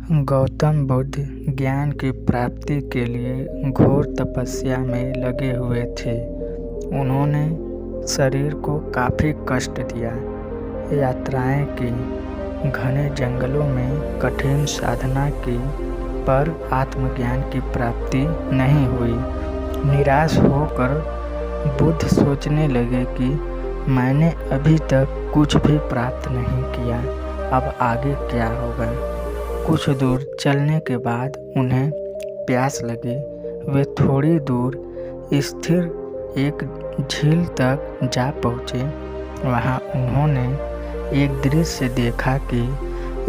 गौतम बुद्ध ज्ञान की प्राप्ति के लिए घोर तपस्या में लगे हुए थे। उन्होंने शरीर को काफ़ी कष्ट दिया, यात्राएं की, घने जंगलों में कठिन साधना की, पर आत्मज्ञान की प्राप्ति नहीं हुई। निराश होकर बुद्ध सोचने लगे कि मैंने अभी तक कुछ भी प्राप्त नहीं किया, अब आगे क्या होगा। कुछ दूर चलने के बाद उन्हें प्यास लगी। वे थोड़ी दूर स्थिर एक झील तक जा पहुँचे। वहाँ उन्होंने एक दृश्य देखा कि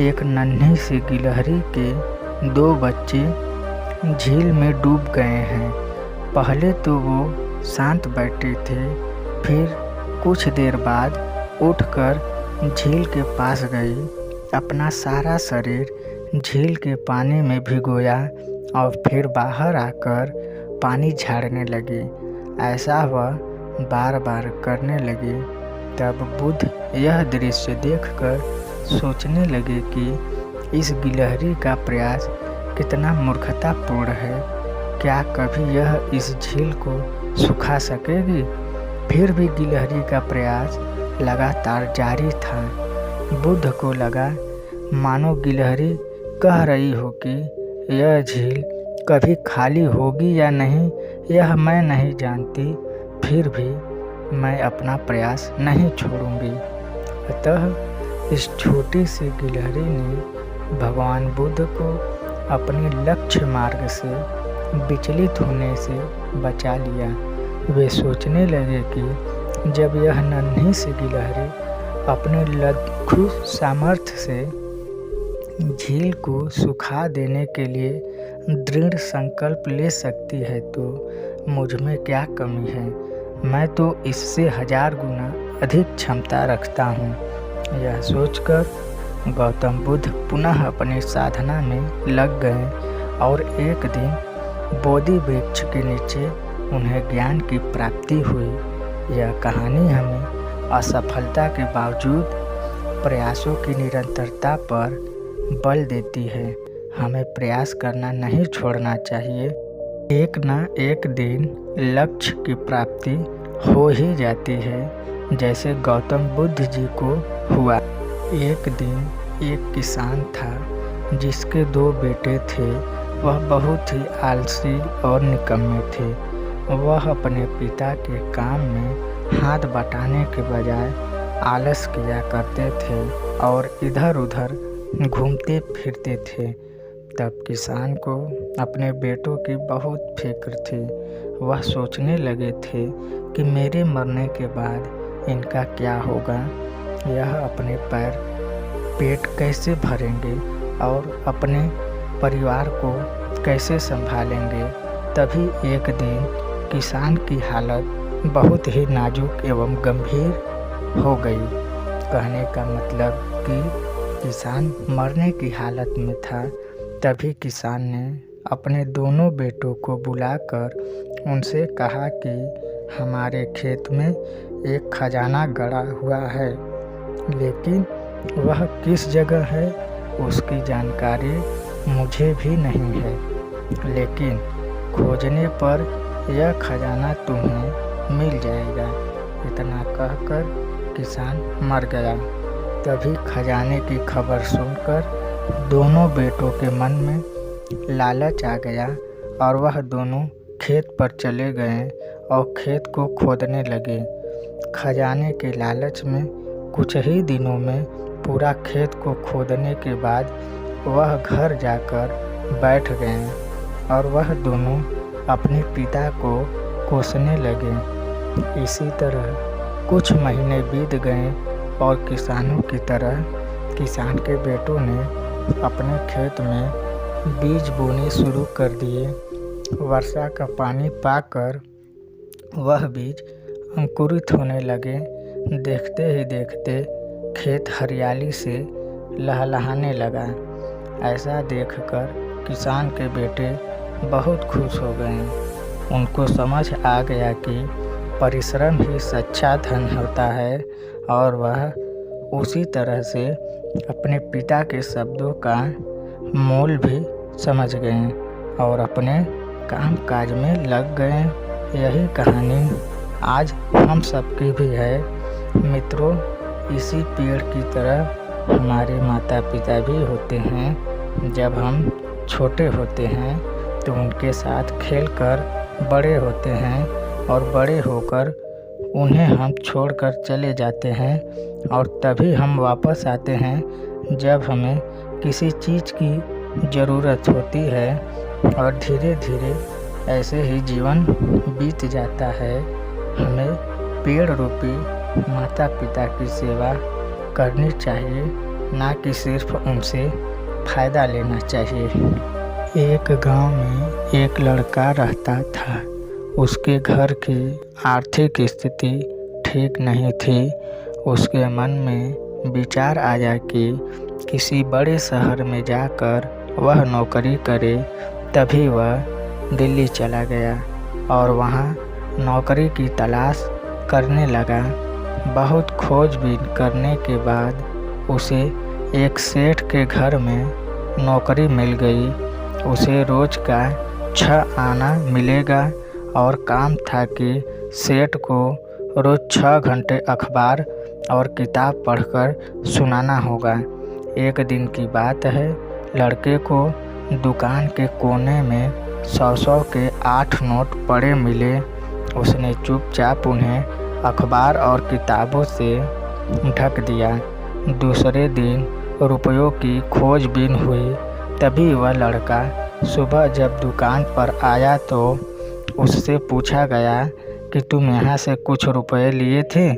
एक नन्ही सी गिलहरी के 2 बच्चे झील में डूब गए हैं। पहले तो वो शांत बैठे थे, फिर कुछ देर बाद उठकर झील के पास गई, अपना सारा शरीर झील के पानी में भिगोया और फिर बाहर आकर पानी झाड़ने लगी। ऐसा वह बार बार करने लगी। तब बुद्ध यह दृश्य देखकर सोचने लगे कि इस गिलहरी का प्रयास कितना मूर्खतापूर्ण है। क्या कभी यह इस झील को सुखा सकेगी? फिर भी गिलहरी का प्रयास लगातार जारी था। बुद्ध को लगा मानो गिलहरी कह रही हो कि यह झील कभी खाली होगी या नहीं, यह मैं नहीं जानती, फिर भी मैं अपना प्रयास नहीं छोड़ूंगी। अतः इस छोटी सी गिलहरी ने भगवान बुद्ध को अपने लक्ष्य मार्ग से विचलित होने से बचा लिया। वे सोचने लगे कि जब यह नन्ही सी गिलहरी अपने लघु सामर्थ्य से झील को सुखा देने के लिए दृढ़ संकल्प ले सकती है, तो मुझ में क्या कमी है। मैं तो इससे 1000 गुना अधिक क्षमता रखता हूँ। यह सोचकर गौतम बुद्ध पुनः अपनी साधना में लग गए और एक दिन बोधि वृक्ष के नीचे उन्हें ज्ञान की प्राप्ति हुई। यह कहानी हमें असफलता के बावजूद प्रयासों की निरंतरता पर बल देती है। हमें प्रयास करना नहीं छोड़ना चाहिए। एक न एक दिन लक्ष्य की प्राप्ति हो ही जाती है, जैसे गौतम बुद्ध जी को हुआ। एक दिन एक किसान था जिसके 2 बेटे थे। वह बहुत ही आलसी और निकम्मे थे। वह अपने पिता के काम में हाथ बटाने के बजाय आलस किया करते थे और इधर उधर घूमते फिरते थे। तब किसान को अपने बेटों की बहुत फिक्र थी। वह सोचने लगे थे कि मेरे मरने के बाद इनका क्या होगा। यह अपने पेट कैसे भरेंगे और अपने परिवार को कैसे संभालेंगे। तभी एक दिन किसान की हालत बहुत ही नाजुक एवं गंभीर हो गई। कहने का मतलब कि किसान मरने की हालत में था। तभी किसान ने अपने दोनों बेटों को बुलाकर उनसे कहा कि हमारे खेत में एक खजाना गड़ा हुआ है, लेकिन वह किस जगह है उसकी जानकारी मुझे भी नहीं है, लेकिन खोजने पर यह खजाना तुम्हें मिल जाएगा। इतना कहकर किसान मर गया। तभी खजाने की खबर सुनकर दोनों बेटों के मन में लालच आ गया और वह दोनों खेत पर चले गए और खेत को खोदने लगे। खजाने के लालच में कुछ ही दिनों में पूरा खेत को खोदने के बाद वह घर जाकर बैठ गए और वह दोनों अपने पिता को कोसने लगे। इसी तरह कुछ महीने बीत गए और किसानों की तरह किसान के बेटों ने अपने खेत में बीज बोने शुरू कर दिए। वर्षा का पानी पाकर वह बीज अंकुरित होने लगे। देखते ही देखते खेत हरियाली से लहलहाने लगा। ऐसा देखकर किसान के बेटे बहुत खुश हो गए। उनको समझ आ गया कि परिश्रम ही सच्चा धन होता है और वह उसी तरह से अपने पिता के शब्दों का मूल भी समझ गए और अपने काम काज में लग गए। यही कहानी आज हम सबकी भी है। मित्रों, इसी पेड़ की तरह हमारे माता पिता भी होते हैं। जब हम छोटे होते हैं तो उनके साथ खेलकर बड़े होते हैं और बड़े होकर उन्हें हम छोड़कर चले जाते हैं और तभी हम वापस आते हैं जब हमें किसी चीज़ की ज़रूरत होती है। और धीरे धीरे ऐसे ही जीवन बीत जाता है। हमें पेड़ रूपी माता पिता की सेवा करनी चाहिए, ना कि सिर्फ उनसे फ़ायदा लेना चाहिए। एक गांव में एक लड़का रहता था। उसके घर की आर्थिक स्थिति ठीक नहीं थी। उसके मन में विचार आया कि किसी बड़े शहर में जाकर वह नौकरी करे। तभी वह दिल्ली चला गया और वहाँ नौकरी की तलाश करने लगा। बहुत खोजबीन करने के बाद उसे एक सेठ के घर में नौकरी मिल गई। उसे रोज का 6 आना मिलेगा और काम था कि सेठ को रोज 6 घंटे अखबार और किताब पढ़कर सुनाना होगा। एक दिन की बात है, लड़के को दुकान के कोने में 100 के 8 नोट पड़े मिले। उसने चुपचाप उन्हें अखबार और किताबों से ढक दिया। दूसरे दिन रुपयों की खोजबीन हुई। तभी वह लड़का सुबह जब दुकान पर आया तो उससे पूछा गया कि तुम यहाँ से कुछ रुपए लिए थे।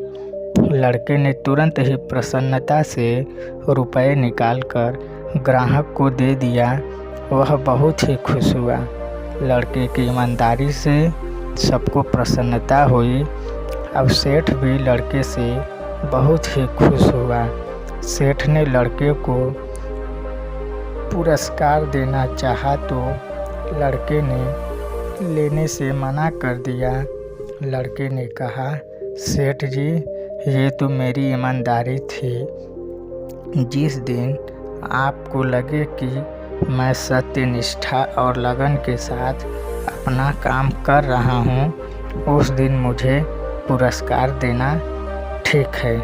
लड़के ने तुरंत ही प्रसन्नता से रुपए निकालकर ग्राहक को दे दिया। वह बहुत ही खुश हुआ। लड़के की ईमानदारी से सबको प्रसन्नता हुई। अब सेठ भी लड़के से बहुत ही खुश हुआ। सेठ ने लड़के को पुरस्कार देना चाहा तो लड़के ने लेने से मना कर दिया। लड़के ने कहा, सेठ जी, ये तो मेरी ईमानदारी थी। जिस दिन आपको लगे कि मैं सत्य, निष्ठा और लगन के साथ अपना काम कर रहा हूँ, उस दिन मुझे पुरस्कार देना ठीक है।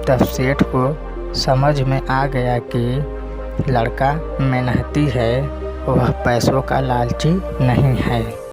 तब सेठ को समझ में आ गया कि लड़का मेहनती है, वह पैसों का लालची नहीं है।